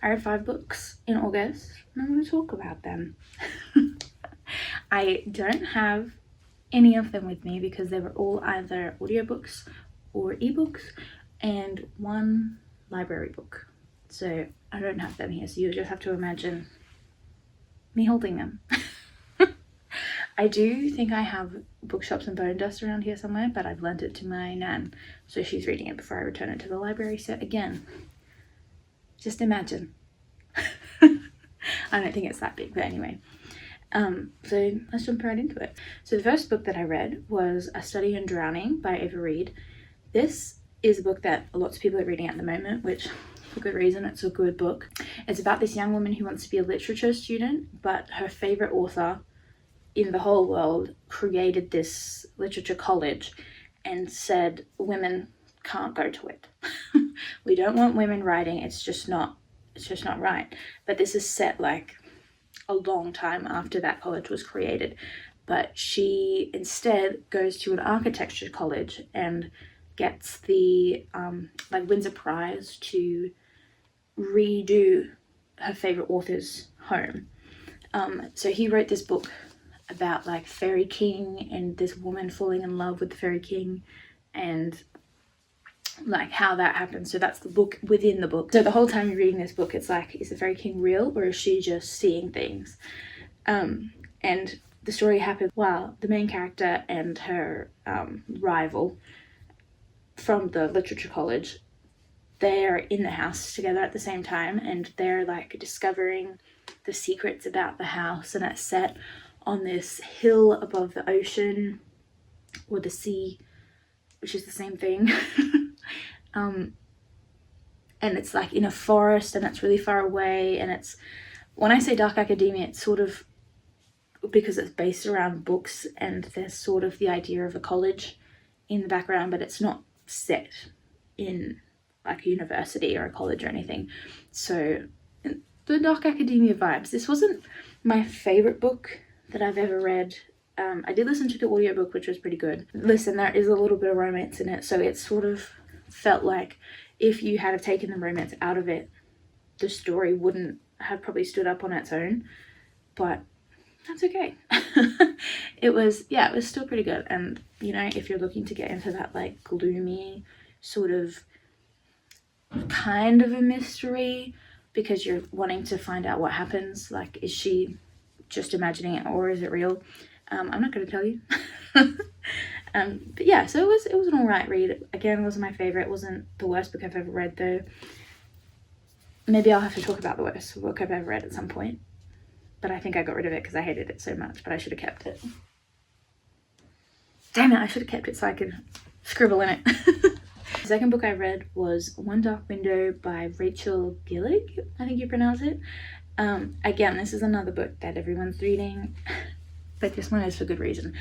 I read 5 books in August and I'm going to talk about them. I don't have any of them with me because they were all either audiobooks or ebooks and one library book. So I don't have them here, so you'll just have to imagine me holding them. I do think I have Bookshops and Bonedust around here somewhere, but I've lent it to my nan, so she's reading it before I return it to the library. So again, just imagine. I don't think it's that big, but anyway. So let's jump right into it. So the first book that I read was A Study in Drowning by Ava Reid. This is a book that lots of people are reading at the moment, which for good reason. It's a good book. It's about this young woman who wants to be a literature student, but her favorite author in the whole world created this literature college and said women can't go to it. We don't want women writing. It's just not right. But this is set like a long time after that college was created. But she instead goes to an architecture college and gets the wins a prize to redo her favorite author's home. So he wrote this book about like Fairy King and this woman falling in love with the Fairy King and like how that happens. So that's the book within the book. So the whole time you're reading this book, it's like, is the Fairy King real or is she just seeing things? And the story happens while the main character and her rival from the literature college, they're in the house together at the same time, and they're like discovering the secrets about the house, and it's set on this hill above the ocean or the sea, which is the same thing. And it's like in a forest and it's really far away, and it's, when I say dark academia, it's sort of because it's based around books and there's sort of the idea of a college in the background, but it's not set in like a university or a college or anything. So the dark academia vibes. This wasn't my favorite book that I've ever read. I did listen to the audiobook, which was pretty good. Listen, there is a little bit of romance in it, so it sort of felt like if you had have taken the romance out of it, the story wouldn't have probably stood up on its own, but that's okay. It was still pretty good. And you know, if you're looking to get into that like gloomy sort of kind of a mystery because you're wanting to find out what happens, like is she just imagining it or is it real? I'm not going to tell you. But yeah, so it was an alright read. Again, it wasn't my favorite. It wasn't the worst book I've ever read though. Maybe I'll have to talk about the worst book I've ever read at some point, but I think I got rid of it because I hated it so much, but I should have kept it. Damn it, I should have kept it so I could scribble in it. The second book I read was One Dark Window by Rachel Gillig, I think you pronounce it. Again, this is another book that everyone's reading, but this one is for good reason.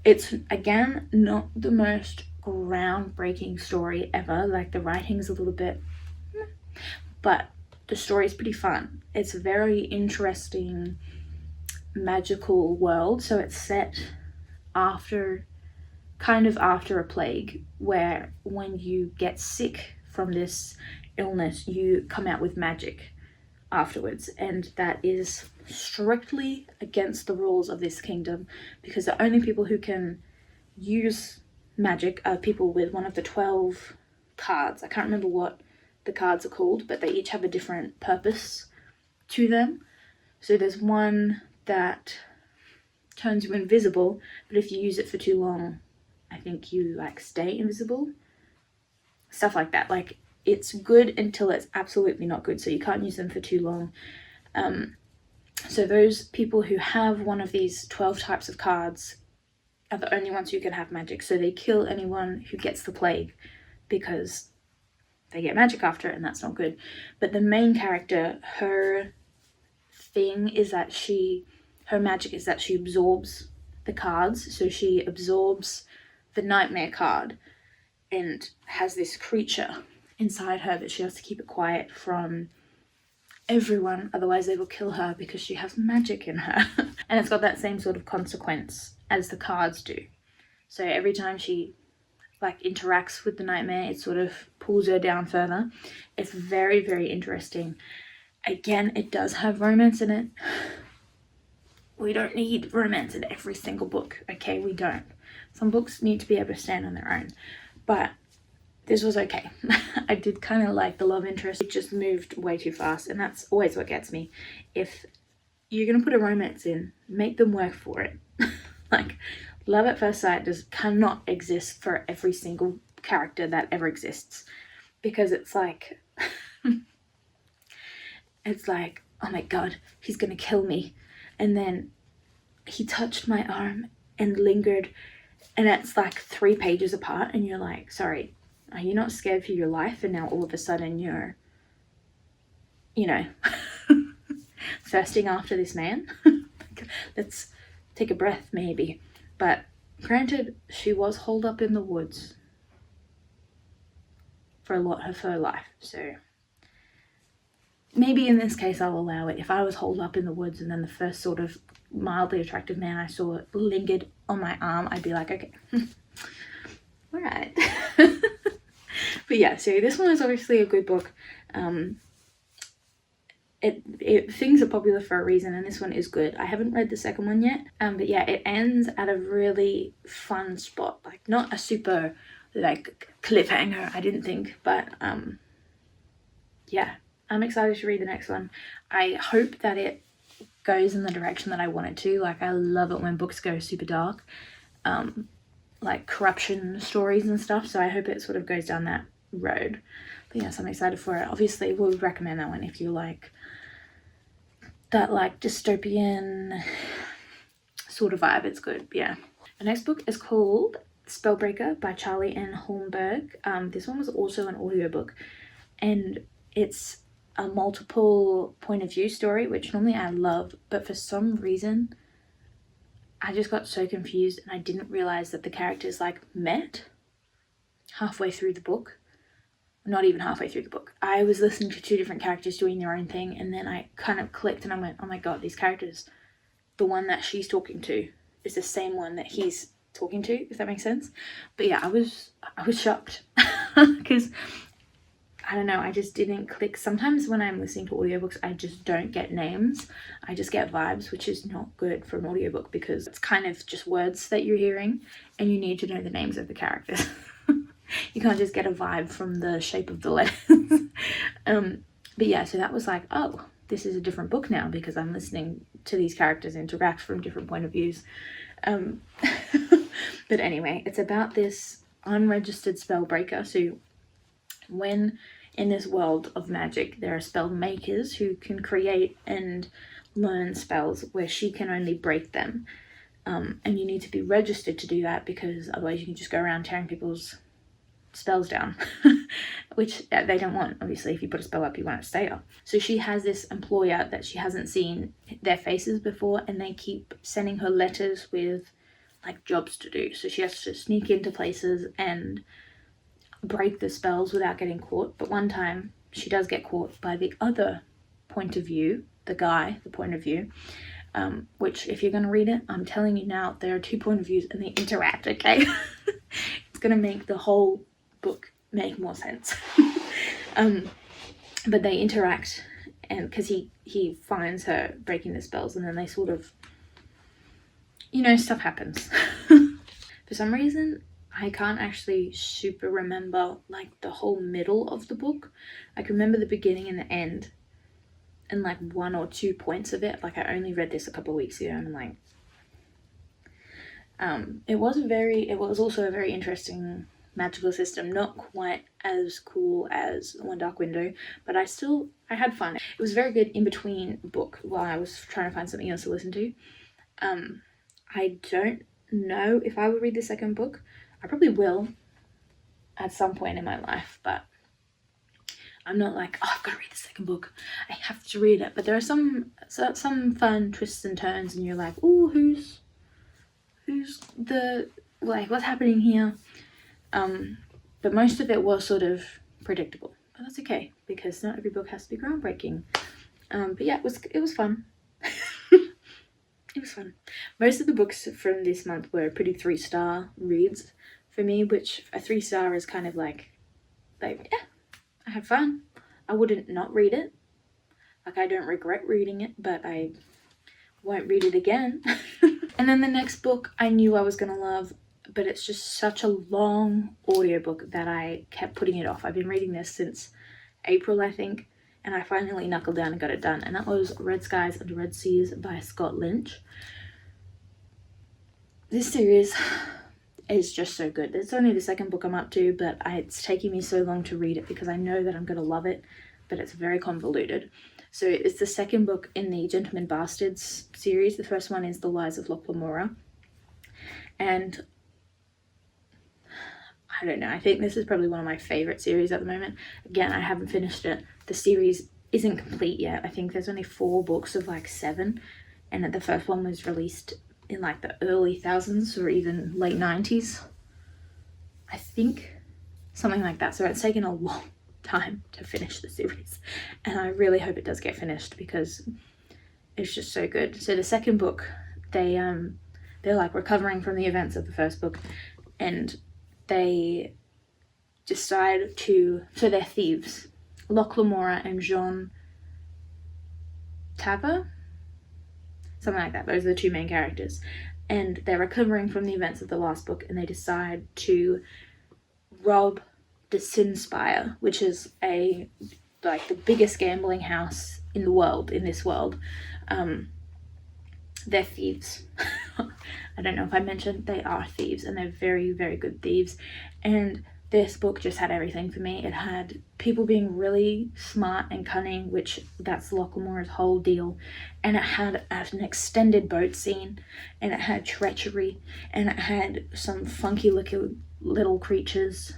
It's, again, not the most groundbreaking story ever. Like, the writing's a little bit, but the story's pretty fun. It's a very interesting, magical world. So it's set after a plague, where when you get sick from this illness, you come out with magic afterwards, and that is strictly against the rules of this kingdom, because the only people who can use magic are people with one of the 12 cards. I can't remember what the cards are called, but they each have a different purpose to them. So there's one that turns you invisible, but if you use it for too long, I think you like stay invisible. Stuff like that. Like, it's good until it's absolutely not good, so you can't use them for too long. So those people who have one of these 12 types of cards are the only ones who can have magic. So they kill anyone who gets the plague because they get magic after it, and that's not good. But the main character, her thing is that her magic is that she absorbs the cards. So she absorbs the nightmare card and has this creature inside her that she has to keep it quiet from everyone, otherwise they will kill her because she has magic in her. And it's got that same sort of consequence as the cards do. So every time she like interacts with the nightmare, it sort of pulls her down further. It's very, very interesting. Again, it does have romance in it. We don't need romance in every single book, okay? We don't. Some books need to be able to stand on their own. But this was okay. I did kind of like the love interest. It just moved way too fast, and that's always what gets me. If you're going to put a romance in, make them work for it. Like, love at first sight cannot exist for every single character that ever exists. Because it's like, oh my god, he's going to kill me. And then he touched my arm and lingered, and it's like 3 pages apart, and you're like, sorry, are you not scared for your life? And now all of a sudden you're, you know, thirsting after this man. Let's take a breath, maybe. But granted, she was holed up in the woods for a lot of her life, so maybe in this case I'll allow it. If I was holed up in the woods and then the first sort of mildly attractive man I saw lingered on my arm, I'd be like, okay, all right. But yeah, so this one is obviously a good book. Things are popular for a reason, and this one is good. I haven't read the second one yet, but yeah, it ends at a really fun spot. Like, not a super like cliffhanger, I didn't think, but yeah, I'm excited to read the next one. I hope that it goes in the direction that I want it to. Like, I love it when books go super dark, like corruption stories and stuff, so I hope it sort of goes down that road. But yes, I'm excited for it. Obviously, we'll recommend that one if you like that like dystopian sort of vibe. It's good. Yeah. The next book is called Spellbreaker by Charlie N. Holmberg. This one was also an audiobook, and it's a multiple point of view story, which normally I love, but for some reason I just got so confused and I didn't realize that the characters like met halfway through the book. Not even halfway through the book. I was listening to 2 different characters doing their own thing, and then I kind of clicked and I went, oh my god, these characters, the one that she's talking to is the same one that he's talking to, if that makes sense. But yeah, I was shocked because I don't know, I just didn't click. Sometimes when I'm listening to audiobooks, I just don't get names. I just get vibes, which is not good for an audiobook because it's kind of just words that you're hearing and you need to know the names of the characters. You can't just get a vibe from the shape of the letters. But yeah, so that was like, oh, this is a different book now because I'm listening to these characters interact from different point of views. But anyway, it's about this unregistered spell breaker. So when in this world of magic, there are spell makers who can create and learn spells where she can only break them. And you need to be registered to do that because otherwise you can just go around tearing people's spells down, which they don't want. Obviously, if you put a spell up, you want it to stay up. So she has this employer that she hasn't seen their faces before, and they keep sending her letters with like jobs to do. So she has to sneak into places and break the spells without getting caught. But one time she does get caught by the other point of view, the point of view, which if you're going to read it, I'm telling you now, there are 2 point of views and they interact, okay? It's going to make the whole book make more sense. But they interact, and because he finds her breaking the spells, and then they sort of, you know, stuff happens. For some reason I can't actually super remember like the whole middle of the book. I can remember the beginning and the end and like 1 or 2 points of it. Like, I only read this a couple of weeks ago, and I'm like, it was also a very interesting magical system, not quite as cool as One Dark Window, but I had fun. It was very good in between book while I was trying to find something else to listen to. I don't know if I will read the second book. I probably will at some point in my life, but I'm not like, oh, I've got to read the second book, I have to read it. But there are some fun twists and turns, and you're like, oh, who's the, like, what's happening here? But most of it was sort of predictable, but that's okay because not every book has to be groundbreaking. But yeah, it was fun. It was fun. Most of the books from this month were pretty 3-star reads for me, which a 3-star is kind of like yeah, I had fun. I wouldn't not read it. Like, I don't regret reading it, but I won't read it again. And then the next book I knew I was gonna love, but it's just such a long audiobook that I kept putting it off. I've been reading this since April, I think, and I finally knuckled down and got it done, and that was Red Skies and Red Seas by Scott Lynch. This series is just so good. It's only the second book I'm up to, but it's taking me so long to read it because I know that I'm going to love it, but it's very convoluted. So it's the second book in the Gentleman Bastards series. The first one is The Lies of Locke Lamora, and I don't know, I think this is probably one of my favourite series at the moment. Again, I haven't finished it. The series isn't complete yet. I think there's only 4 books of like 7, and the first one was released in like the early thousands or even late 90s. I think something like that. So it's taken a long time to finish the series, and I really hope it does get finished because it's just so good. So the second book, they're like recovering from the events of the first book, and they decide to, so they're thieves, Locke Lamora and Jean Tauber, something like that. Those are the 2 main characters, and they're recovering from the events of the last book, and they decide to rob the Sinspire, which is like the biggest gambling house in the world, in this world. They're thieves. I don't know if I mentioned, they are thieves, and they're very, very good thieves. And this book just had everything for me. It had people being really smart and cunning, which that's Locke Lamora's whole deal. And it had an extended boat scene, and it had treachery, and it had some funky looking little creatures,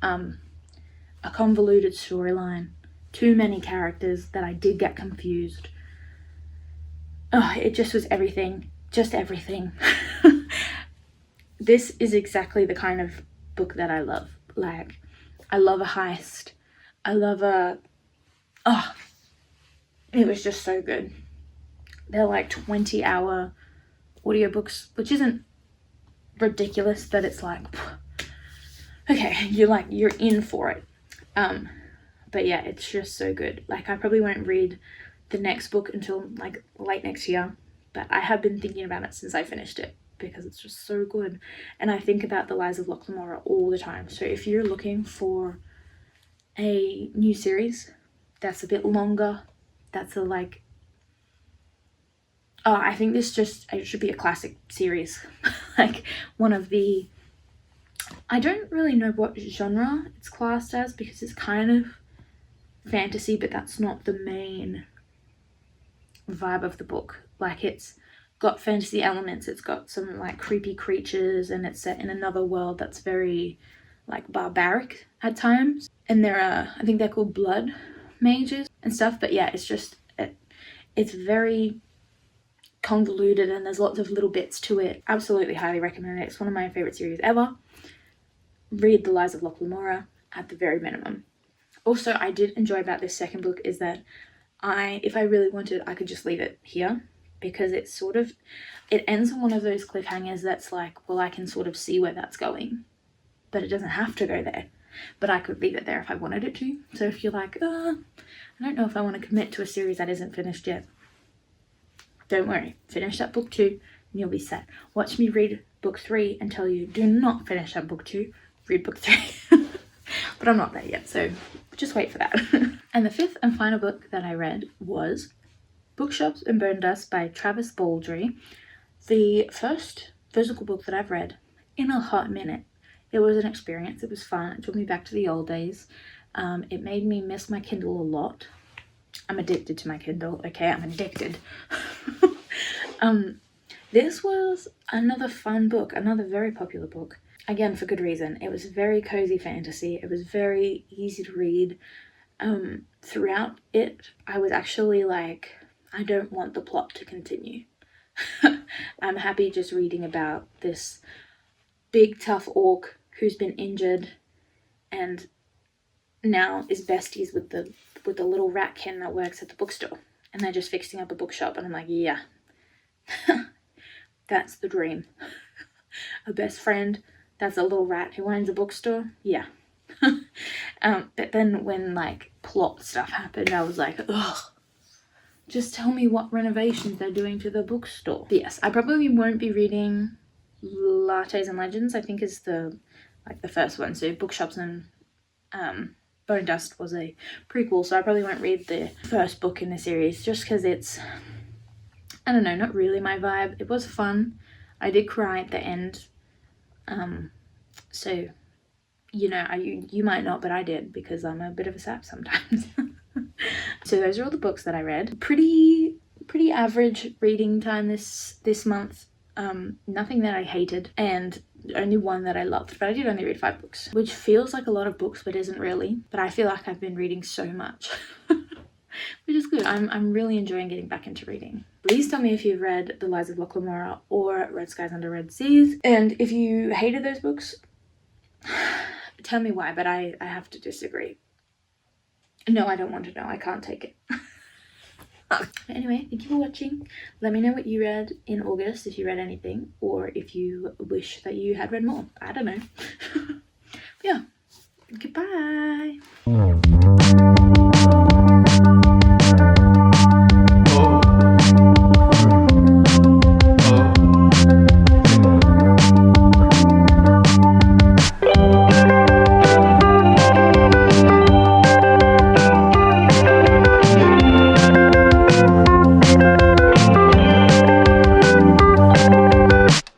a convoluted storyline, too many characters that I did get confused. Oh, it just was everything. Just everything. This is exactly the kind of book that I love. Like, I love a heist. I love it was just so good. They're like 20-hour audiobooks, which isn't ridiculous, but it's like, okay, you're in for it. But yeah, it's just so good. Like, I probably won't read the next book until like late next year, but I have been thinking about it since I finished it because it's just so good. And I think about The Lies of Locke Lamora all the time. So if you're looking for a new series that's a bit longer, that's I think it should be a classic series. Like one of the, I don't really know what genre it's classed as because it's kind of fantasy, but that's not the main vibe of the book. Like, it's got fantasy elements, it's got some like creepy creatures, and it's set in another world that's very like barbaric at times, and there are, I think they're called blood mages and stuff. But yeah, it's just it's very convoluted, and there's lots of little bits to it. Absolutely highly recommend it. It's one of my favorite series ever. Read The Lies of Locke Lamora at the very minimum. Also, I did enjoy about this second book is that if I really wanted, I could just leave it here, because it ends on one of those cliffhangers that's like, well, I can sort of see where that's going, but it doesn't have to go there. But I could leave it there if I wanted it to. So if you're like, I don't know if I want to commit to a series that isn't finished yet, don't worry, finish that book 2 and you'll be set. Watch me read book 3 and tell you, do not finish that book 2, read book 3. But I'm not there yet, so just wait for that. And the 5th and final book that I read was Bookshops and Bonedust by Travis Baldry. The first physical book that I've read in a hot minute. It was an experience. It was fun. It took me back to the old days. It made me miss my Kindle a lot. I'm addicted to my Kindle. Okay, I'm addicted. This was another fun book, another very popular book. Again, for good reason. It was very cozy fantasy. It was very easy to read. Throughout it, I was actually like, I don't want the plot to continue. I'm happy just reading about this big tough orc who's been injured and now is besties with the little ratkin that works at the bookstore, and they're just fixing up a bookshop, and I'm like, yeah. That's the dream. A best friend that's a little rat who owns a bookstore. Yeah. But then when like plot stuff happened, I was like, ugh, Just tell me what renovations they're doing to the bookstore. But yes, I probably won't be reading Lattes and Legends, I think is the first one. So Bookshops and bonedust was a prequel, so I probably won't read the first book in the series just because it's, I don't know, not really my vibe. It was fun. I did cry at the end. So, you know, you might not, but I did, because I'm a bit of a sap sometimes. So those are all the books that I read. Pretty average reading time this month. Nothing that I hated, and only one that I loved, but I did only read 5 books, which feels like a lot of books but isn't really. But I feel like I've been reading so much, which is good. I'm really enjoying getting back into reading. Please tell me if you've read The Lies of Locke Lamora or Red Skies Under Red Seas, and if you hated those books, tell me why, but I have to disagree. No, I don't want to know. I can't take it. Anyway, thank you for watching. Let me know what you read in August, if you read anything, or if you wish that you had read more. I don't know.